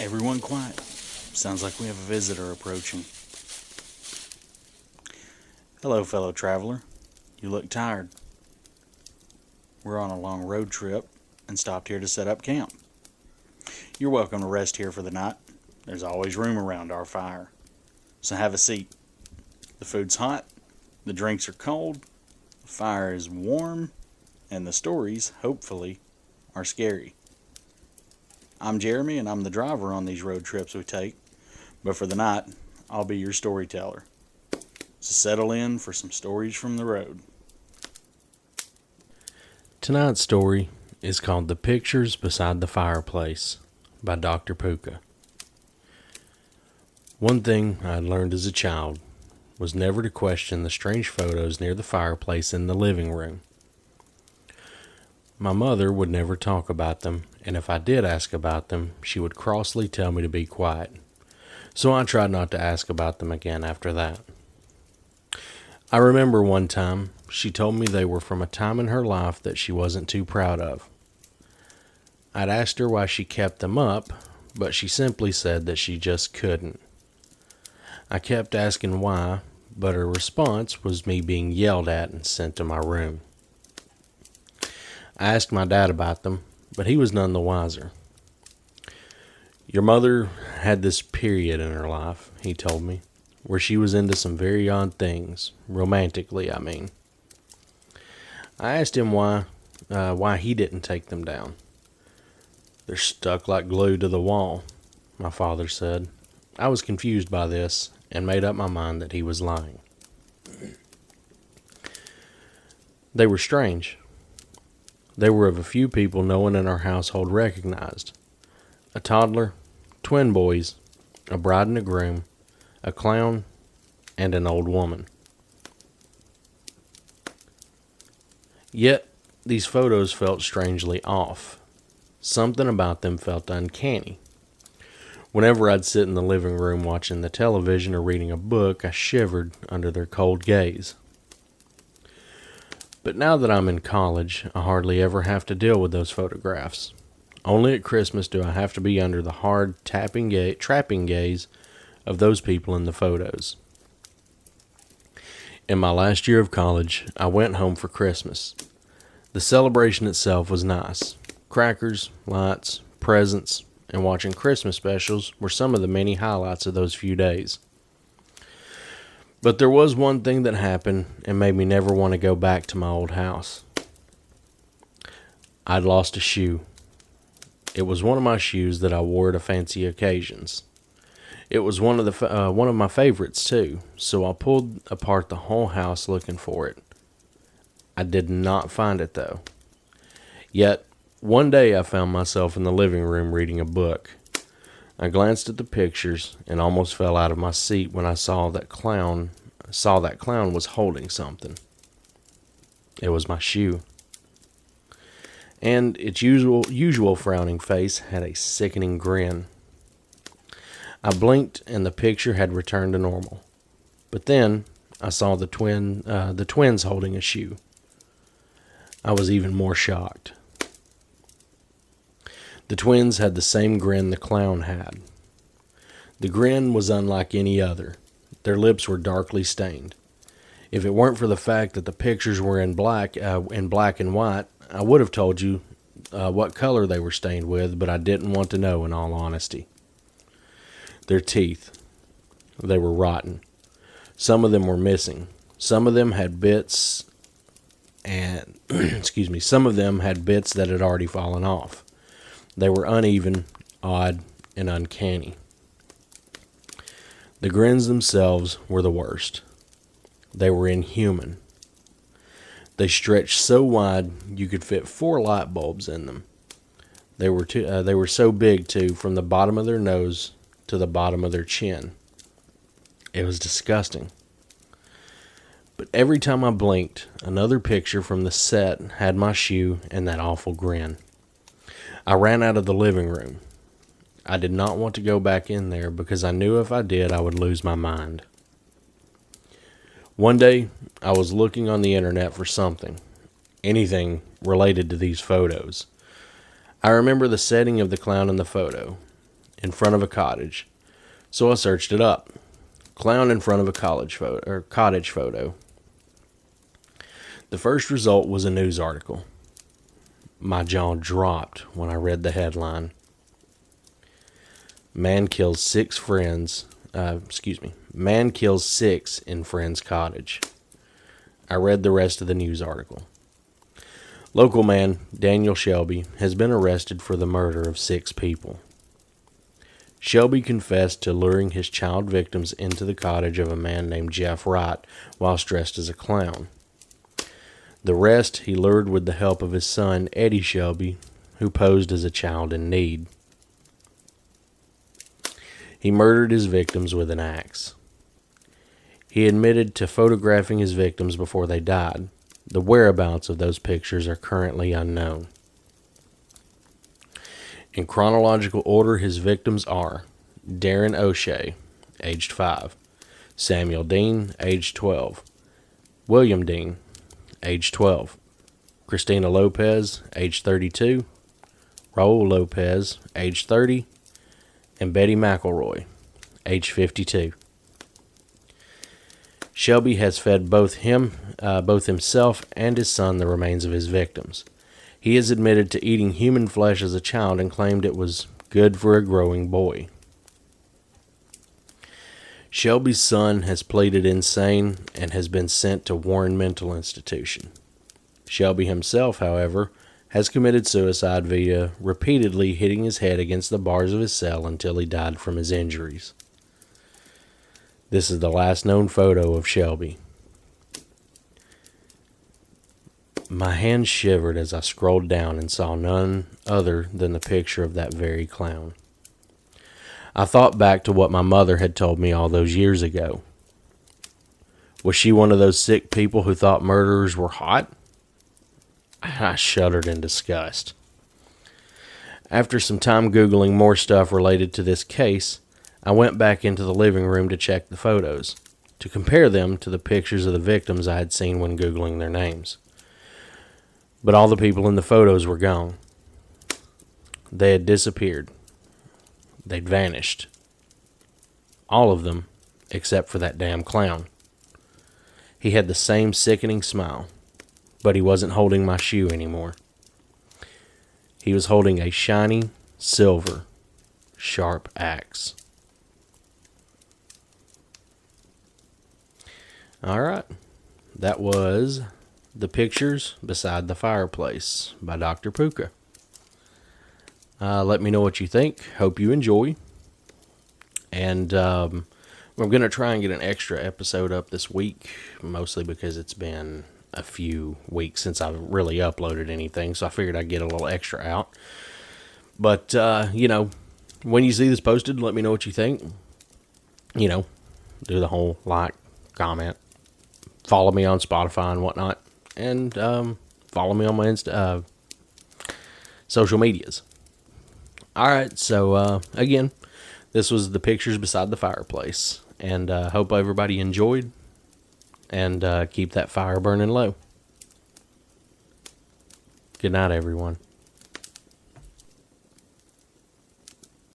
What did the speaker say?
Everyone quiet. Sounds like we have a visitor approaching. Hello, fellow traveler. You look tired. We're on a long road trip and stopped here to set up camp. You're welcome to rest here for the night. There's always room around our fire. So have a seat. The food's hot, the drinks are cold, the fire is warm, and the stories, hopefully, are scary. I'm Jeremy, and I'm the driver on these road trips we take, but for the night, I'll be your storyteller. So settle in for some stories from the road. Tonight's story is called The Pictures Beside the Fireplace by Dr. Puka. One thing I had learned as a child was never to question the strange photos near the fireplace in the living room. My mother would never talk about them, and if I did ask about them, she would crossly tell me to be quiet. So I tried not to ask about them again after that. I remember one time she told me they were from a time in her life that she wasn't too proud of. I'd asked her why she kept them up, but she simply said that she just couldn't. I kept asking why, but her response was me being yelled at and sent to my room. I asked my dad about them, but he was none the wiser. Your mother had this period in her life, he told me, where she was into some very odd things, romantically, I mean. I asked him why he didn't take them down. They're stuck like glue to the wall, my father said. I was confused by this and made up my mind that he was lying. They were strange. They were of a few people no one in our household recognized. A toddler, twin boys, a bride and a groom, a clown, and an old woman. Yet, these photos felt strangely off. Something about them felt uncanny. Whenever I'd sit in the living room watching the television or reading a book, I shivered under their cold gaze. But now that I'm in college, I hardly ever have to deal with those photographs. Only at Christmas do I have to be under the hard trapping gaze of those people in the photos. In my last year of college, I went home for Christmas. The celebration itself was nice. Crackers, lights, presents, and watching Christmas specials were some of the many highlights of those few days. But there was one thing that happened and made me never want to go back to my old house. I'd lost a shoe. It was one of my shoes that I wore to fancy occasions. It was one of my favorites too, so I pulled apart the whole house looking for it. I did not find it though. Yet, one day I found myself in the living room reading a book. I glanced at the pictures and almost fell out of my seat when I saw that clown was holding something. It was my shoe. And its usual frowning face had a sickening grin. I blinked and the picture had returned to normal. But then I saw the twins holding a shoe. I was even more shocked. The twins had the same grin the clown had. The grin was unlike any other. Their lips were darkly stained. If it weren't for the fact that the pictures were in black and white, I would have told you what color they were stained with, but I didn't want to know in all honesty. Their teeth, they were rotten. Some of them were missing. Some of them had bits and some of them had bits that had already fallen off. They were uneven, odd, and uncanny. The grins themselves were the worst. They were inhuman. They stretched so wide you could fit 4 light bulbs in them. They were so big, too, from the bottom of their nose to the bottom of their chin. It was disgusting. But every time I blinked, another picture from the set had my shoe and that awful grin. I ran out of the living room. I did not want to go back in there because I knew if I did, I would lose my mind. One day, I was looking on the internet for something, anything related to these photos. I remember the setting of the clown in the photo. in front of a cottage. So I searched it up. Clown in front of a cottage photo. The first result was a news article. My jaw dropped when I read the headline. Man kills six in friend's cottage. I read the rest of the news article. Local man Daniel Shelby has been arrested for the murder of 6 people. Shelby confessed to luring his child victims into the cottage of a man named Jeff Wright whilst dressed as a clown. The rest he lured with the help of his son, Eddie Shelby, who posed as a child in need. He murdered his victims with an axe. He admitted to photographing his victims before they died. The whereabouts of those pictures are currently unknown. In chronological order, his victims are Darren O'Shea, aged 5, Samuel Dean, aged 12, William Dean, aged 12, Christina Lopez, aged 32, Raul Lopez, aged 30, and Betty McElroy, age 52. Shelby has fed both himself and his son the remains of his victims. He has admitted to eating human flesh as a child and claimed it was good for a growing boy. Shelby's son has pleaded insane and has been sent to Warren Mental Institution. Shelby himself, however, has committed suicide via repeatedly hitting his head against the bars of his cell until he died from his injuries. This is the last known photo of Shelby. My hand shivered as I scrolled down and saw none other than the picture of that very clown. I thought back to what my mother had told me all those years ago. Was she one of those sick people who thought murderers were hot? I shuddered in disgust. After some time Googling more stuff related to this case, I went back into the living room to check the photos, to compare them to the pictures of the victims I had seen when Googling their names. But all the people in the photos were gone. They had disappeared. They'd vanished. All of them, except for that damn clown. He had the same sickening smile, but he wasn't holding my shoe anymore. He was holding a shiny, silver, sharp axe. All right, that was The Pictures Beside the Fireplace by Dr. Puka. Let me know what you think. Hope you enjoy. And I'm going to try and get an extra episode up this week, mostly because it's been a few weeks since I've really uploaded anything, so I figured I'd get a little extra out. But, when you see this posted, let me know what you think. Do the whole like, comment, follow me on Spotify and whatnot, and follow me on my social medias. All right, so again, this was The Pictures Beside the Fireplace, and hope everybody enjoyed, and keep that fire burning low. Good night, everyone.